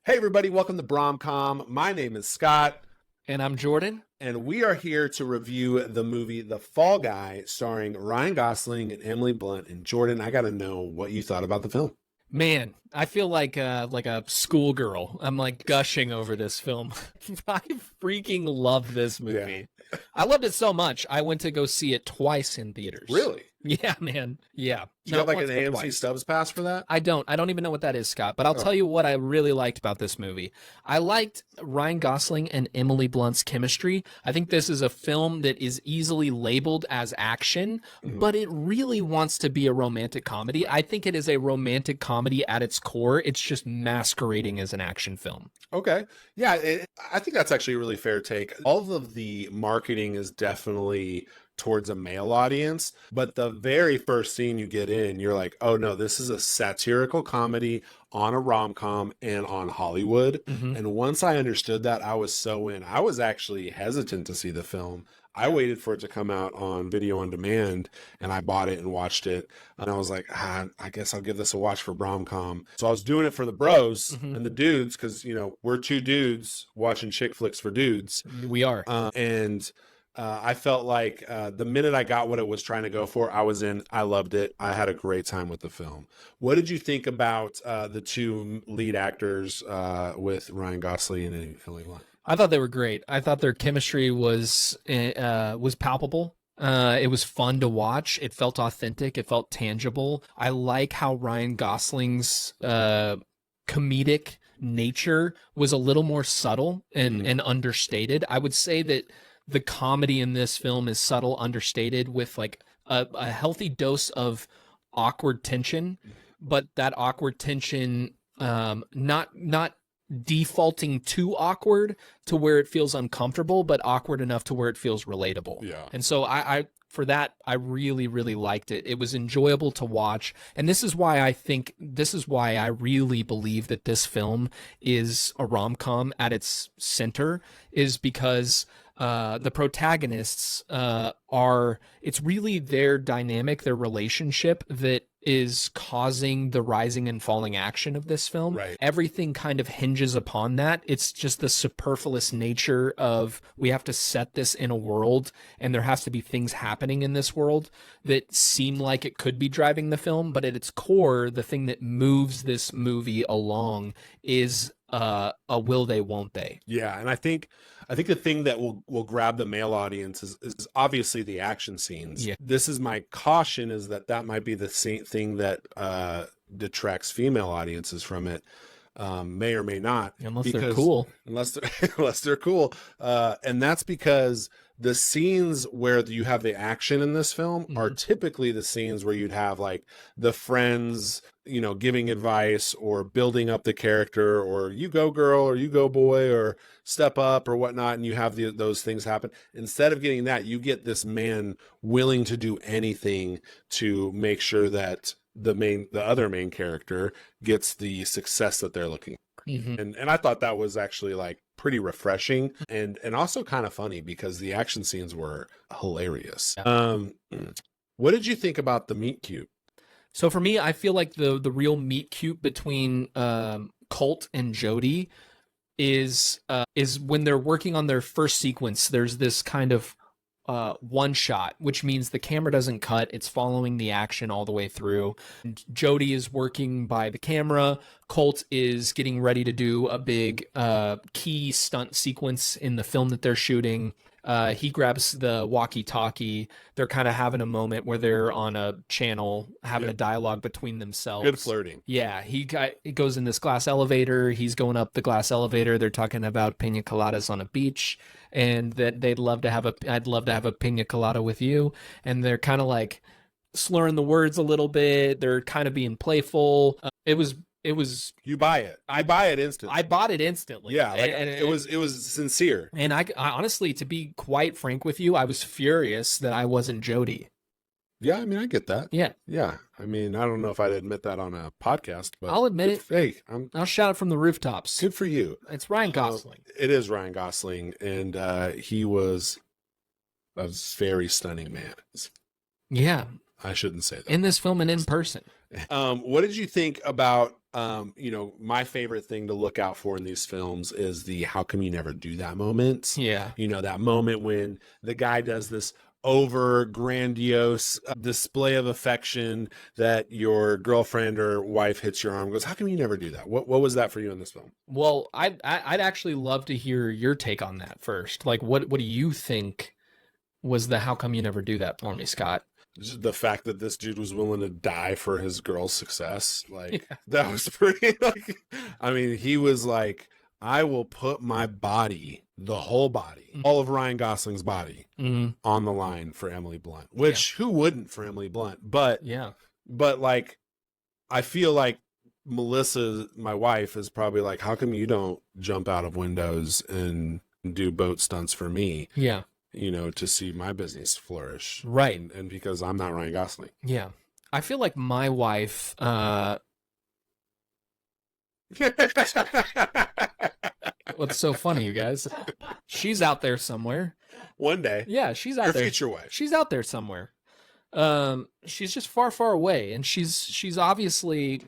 Hey everybody, welcome to Rom-Com. My name is Scott, And I'm Jordan. and we are here to review the movie The Fall Guy, starring Ryan Gosling and Emily Blunt. And Jordan, I got to know what you thought about the film. Man, I feel like a schoolgirl. I'm like gushing over this film. I freaking love this movie. I loved it so much. I went to go see it twice in theaters. Really? Yeah, man. Yeah. You have like once, an but AMC twice. Stubbs pass for that? I don't even know what that is, Scott, but I'll tell you what I really liked about this movie. I liked Ryan Gosling and Emily Blunt's chemistry. I think this is a film that is easily labeled as action, but it really wants to be a romantic comedy. I think it is a romantic comedy at its core. It's just masquerading as an action film. Okay. Yeah, I think that's actually a really fair take. All of the marketing is definitely towards a male audience, but the very first scene you get in, you're like, oh no, this is a satirical comedy on a rom-com and on Hollywood. And once I understood that, I was so in. I was actually hesitant to see the film. I waited for it to come out on video on demand, and I bought it and watched it. And I was like, I guess I'll give this a watch for Rom-Com. So I was doing it for the bros and the dudes, because, you know, we're two dudes watching chick flicks for dudes. We are. I felt like the minute I got what it was trying to go for, I was in. I loved it. I had a great time with the film. What did you think about the two lead actors with Ryan Gosling and Emily Blunt? I thought they were great. I thought their chemistry was palpable. It was fun to watch. It felt authentic. It felt tangible. I like how Ryan Gosling's comedic nature was a little more subtle and understated. I would say that the comedy in this film is subtle, understated, with like a healthy dose of awkward tension, but that awkward tension not defaulting too awkward to where it feels uncomfortable, but awkward enough to where it feels relatable. Yeah. And so I for that, I really, really liked it. It was enjoyable to watch. And this is why I really believe that this film is a rom-com at its center, is because the protagonists it's really their dynamic, their relationship, that is causing the rising and falling action of this film. Right. Everything kind of hinges upon that. It's just the superfluous nature of, we have to set this in a world, and there has to be things happening in this world that seem like it could be driving the film, but at its core, the thing that moves this movie along is a will they, won't they. Yeah, and I think the thing that will grab the male audience is obviously the action scenes. Yeah. This is my caution, is that might be the same thing that detracts female audiences from it. May or may not, Unless they're cool. Unless they're cool, and that's because the scenes where you have the action in this film are typically the scenes where you'd have like the friends, you know, giving advice or building up the character, or you go girl, or you go boy, or step up, or whatnot, and you have those things happen. Instead of getting that, you get this man willing to do anything to make sure that the other main character gets the success that they're looking for. And I thought that was actually like pretty refreshing and also kind of funny, because the action scenes were hilarious. What did you think about the meet cute? So for me, I feel like the real meet cute between Colt and Jody is when they're working on their first sequence. There's this kind of one shot, which means the camera doesn't cut. It's following the action all the way through. And Jody is working by the camera. Colt is getting ready to do a big key stunt sequence in the film that they're shooting. He grabs the walkie-talkie. They're kind of having a moment where they're on a channel having a dialogue between themselves. Good flirting. Yeah, he goes in this glass elevator. He's going up the glass elevator. They're talking about pina coladas on a beach, and that I'd love to have a pina colada with you. And they're kind of like slurring the words a little bit. They're kind of being playful. It was. You buy it. I buy it instantly. I bought it instantly. Yeah, like, and it was sincere. And I honestly, to be quite frank with you, I was furious that I wasn't Jody. Yeah, I mean, I get that. Yeah. Yeah. I mean, I don't know if I'd admit that on a podcast, but I'll admit it. Hey, I'll shout it from the rooftops. Good for you. It's Ryan Gosling. It is Ryan Gosling, and he was a very stunning man. Yeah. I shouldn't say that. In this film and in person. What did you think about you know, my favorite thing to look out for in these films is the how come you never do that moment. Yeah. You know, that moment when the guy does this over grandiose display of affection that your girlfriend or wife hits your arm and goes, how come you never do that? What was that for you in this film? Well, I'd actually love to hear your take on that first. Like, what do you think was the how come you never do that for me, Scott? Just the fact that this dude was willing to die for his girl's success, like Yeah. that was pretty. Like, I mean, he was like, I will put my body, the whole body, all of Ryan Gosling's body, on the line for Emily Blunt. Which who wouldn't for Emily Blunt? But like, I feel like Melissa, my wife, is probably like, how come you don't jump out of windows and do boat stunts for me? Yeah. You know, to see my business flourish. Right. And because I'm not Ryan Gosling. Yeah. I feel like my wife, what's so funny, you guys? She's out there somewhere. One day. Yeah, she's out Your there. future wife. She's out there somewhere. She's just far, far away, and she's obviously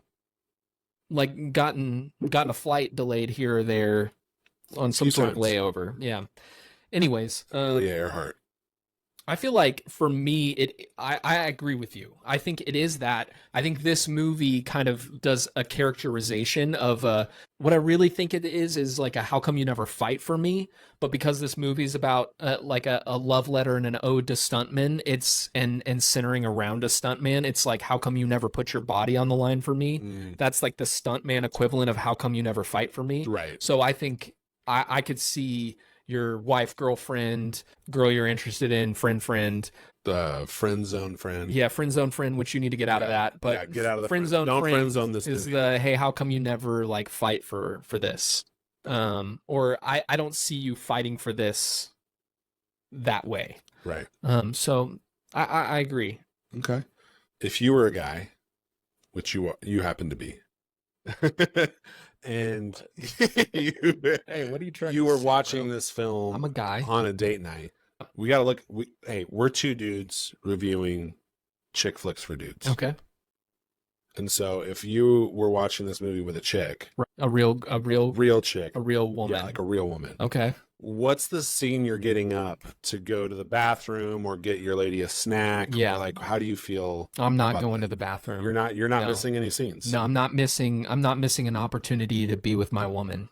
like gotten a flight delayed here or there on some sort of layover. Yeah. Anyways, Earhart. I feel like for me, I agree with you. I think it is that. I think this movie kind of does a characterization of what I really think it is like a how come you never fight for me? But because this movie's about like a love letter and an ode to stuntmen, it's and centering around a stuntman, it's like how come you never put your body on the line for me? That's like the stuntman equivalent of how come you never fight for me? Right. So I think I could see your wife, girlfriend, girl you're interested in, friend. The friend zone friend. Yeah, friend zone friend, which you need to get out of that. But get out of the friend zone. Don't friend friend zone this. Is the hey, how come you never like fight for this? Or I don't see you fighting for this that way. Right. So I agree. Okay. If you were a guy, which you happen to be. And hey, what are you trying? You were watching this film. I'm a guy on a date night. We gotta look. We're two dudes reviewing chick flicks for dudes. Okay. And so, if you were watching this movie with a chick, a real chick, a real woman, yeah, like a real woman. Okay. What's the scene you're getting up to go to the bathroom or get your lady a snack? Yeah. Or like, how do you feel? I'm not going to the bathroom. You're not missing any scenes. No, I'm not missing an opportunity to be with my woman.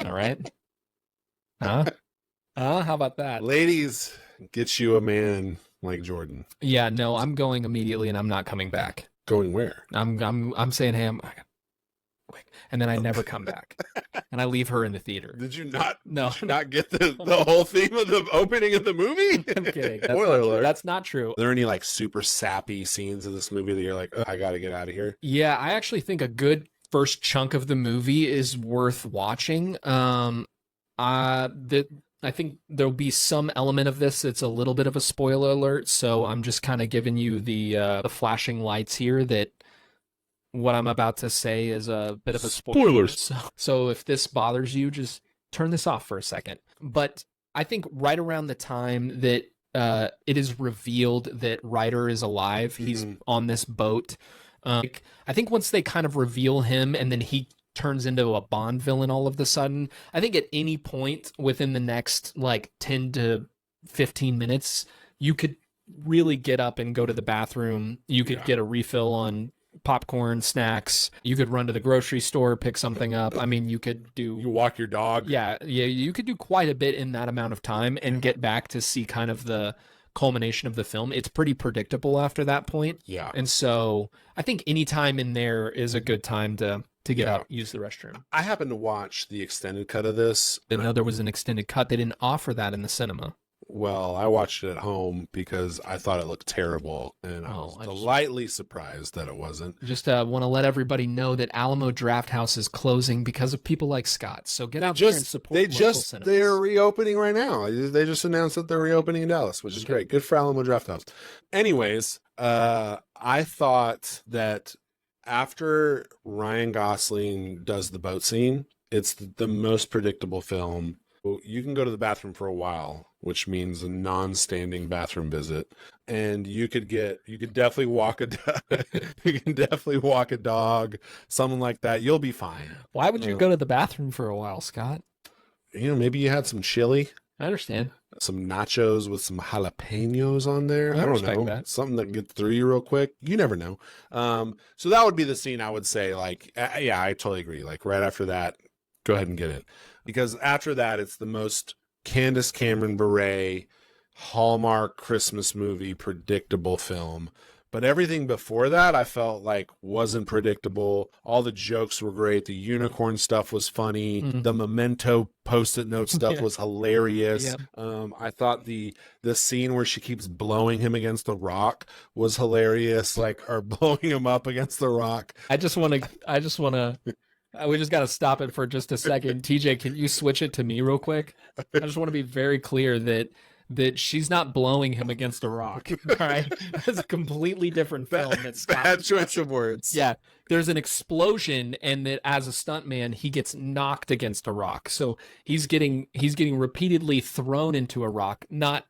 All right. Huh? How about that? Ladies, get you a man like Jordan. Yeah, no, I'm going immediately and I'm not coming back. Going where? I'm saying, hey, quick, and then I never come back, and I leave her in the theater. Did you not? No, did you not get the whole theme of the opening of the movie? I'm kidding. Spoiler alert. That's not true. Are there any like super sappy scenes in this movie that you're like, oh, I got to get out of here? Yeah, I actually think a good first chunk of the movie is worth watching. I think there'll be some element of this that's a little bit of a spoiler alert, so I'm just kind of giving you the flashing lights here that what I'm about to say is a bit of a spoiler. So if this bothers you, just turn this off for a second. But I think right around the time that it is revealed that Ryder is alive, he's on this boat. I think once they kind of reveal him and then he turns into a Bond villain all of a sudden, I think at any point within the next like 10 to 15 minutes, you could really get up and go to the bathroom. You could get a refill on popcorn, snacks. You could run to the grocery store, pick something up. I mean, you walk your dog. Yeah, you could do quite a bit in that amount of time and get back to see kind of the culmination of the film. It's pretty predictable after that point. Yeah. And so I think any time in there is a good time to get out, use the restroom. I happened to watch the extended cut of this. I know there was an extended cut. They didn't offer that in the cinema. Well, I watched it at home because I thought it looked terrible, and I was delightedly surprised that it wasn't. Just want to let everybody know that Alamo Drafthouse is closing because of people like Scott. So get out there and support local cinemas. They're reopening right now. They just announced that they're reopening in Dallas, which is great. Good for Alamo Drafthouse. Anyways, I thought that after Ryan Gosling does the boat scene, it's the most predictable film Well, you can go to the bathroom for a while, which means a non-standing bathroom visit, and you could definitely walk you can definitely walk a dog, something like that. You'll be fine. Why would you go to the bathroom for a while, Scott? Maybe you had some chili, I understand. some nachos with some jalapenos on there. I don't respect know. that. Something that gets through you real quick. You never know. So that would be the scene I would say, like, yeah, I totally agree. Like right after that, go ahead and get it. Because after that, it's the most Candace Cameron Bure, Hallmark Christmas movie, predictable film. But everything before that, I felt like wasn't predictable. All the jokes were great. The unicorn stuff was funny. Mhm. The Memento Post-it note stuff Yeah. was hilarious. Yeah. I thought the scene where she keeps blowing him against the rock was hilarious. Like, or blowing him up against the rock. I just want to, we just got to stop it for just a second. TJ, can you switch it to me real quick? I just want to be very clear that she's not blowing him against a rock. All right. That's a completely different film. That's Bad choice of words. Yeah. There's an explosion, and that as a stuntman, he gets knocked against a rock. So he's getting repeatedly thrown into a rock, not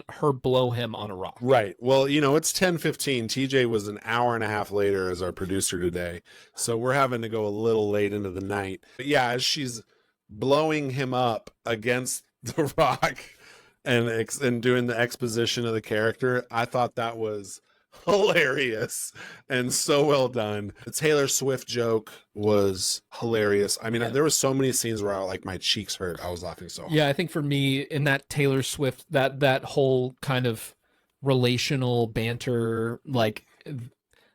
her blow him on a rock. Right. Well, it's 10:15. TJ was an hour and a half later as our producer today. So we're having to go a little late into the night. But yeah, as she's blowing him up against the rock and doing the exposition of the character, I thought that was hilarious and so well done. The Taylor Swift joke was hilarious. I mean, there were so many scenes where my cheeks hurt. I was laughing so hard. Yeah, I think for me in that Taylor Swift, that whole kind of relational banter, like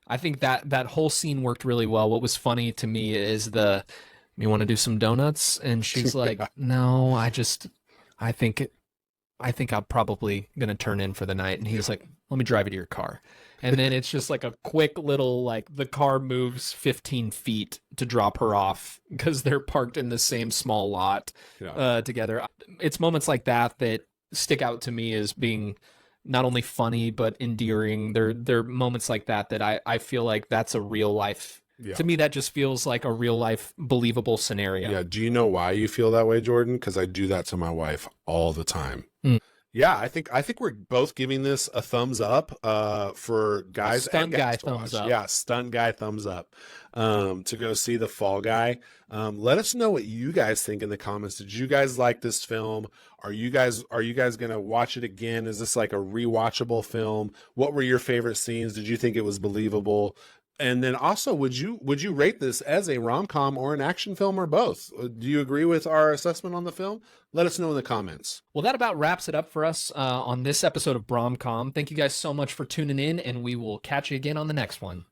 I think that whole scene worked really well. What was funny to me is you want to do some donuts? And she's like, no, I think I'm probably going to turn in for the night. And he's like, let me drive you to your car. And then it's just like a quick little, like the car moves 15 feet to drop her off because they're parked in the same small lot together. It's moments like that stick out to me as being not only funny, but endearing. They're moments like that I feel like that's a real life. Yeah. To me, that just feels like a real life believable scenario. Yeah. Do you know why you feel that way, Jordan? Because I do that to my wife all the time. Yeah, I think we're both giving this a thumbs up for guys. Stunt guy thumbs up. Yeah, stunt guy thumbs up to go see The Fall Guy. Let us know what you guys think in the comments. Did you guys like this film? Are you guys gonna watch it again? Is this like a rewatchable film? What were your favorite scenes? Did you think it was believable? And then also, would you rate this as a rom-com or an action film or both? Do you agree with our assessment on the film? Let us know in the comments. Well, that about wraps it up for us on this episode of Rom-Com. Thank you guys so much for tuning in, and we will catch you again on the next one.